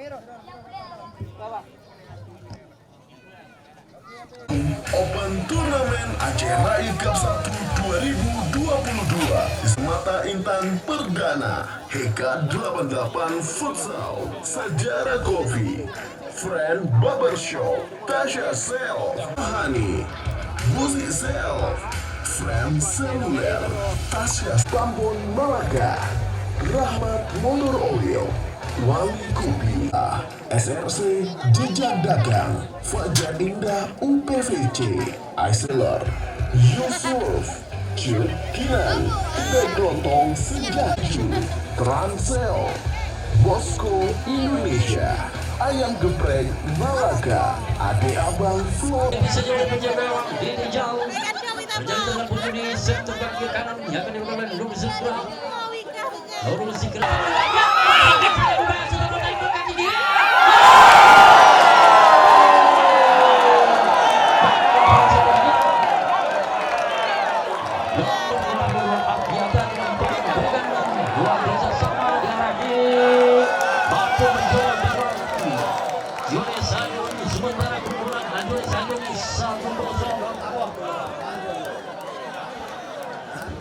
Open Turnamen Aceh Raid Cup 1 2022 Semata Intan Perdana Heka 88 Futsal Sejarah Kopi Friend Barbershop Tasha Self Hani Buzi Self Frame Seluler Tasya Tambon Malaka Rahmat Motor Oil Wali Kopi SRC Jejak Dagang Fajar Indah UPVC Iseller Yusuf Cuk Kinan Begontong Sejaju Transel Bosco Indonesia Ayam Geprek Malaka Ade Abang Flow bisa jadi penjaga diri jauh berjalan dengan punya di sektor kaki kanan yang akan dilakukan oleh Nurul Zikra. Nurul Zikra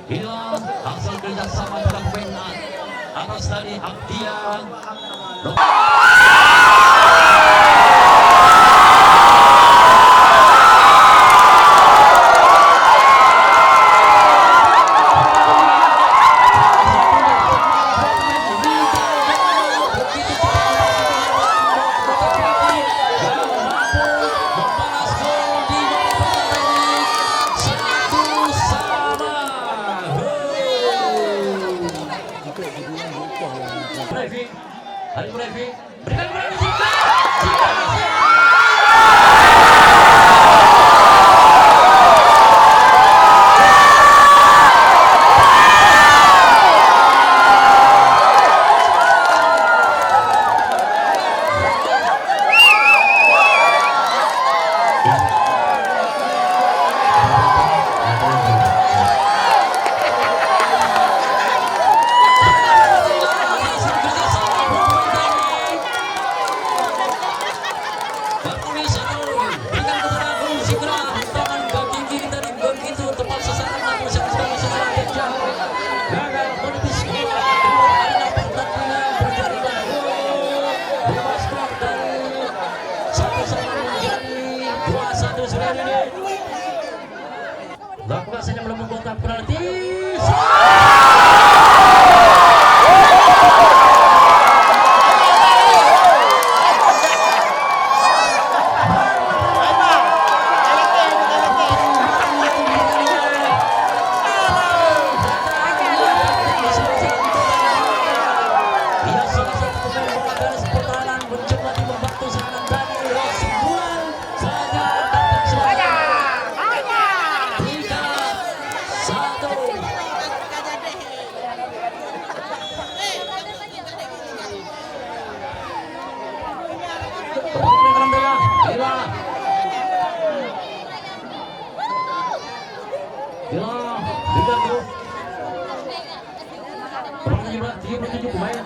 inilah hasil kerjasama dalam pemain atas dari Abdian. Hari Brevi berikan kepada Zika. Lakukan saja belum membuat penalti. Pemain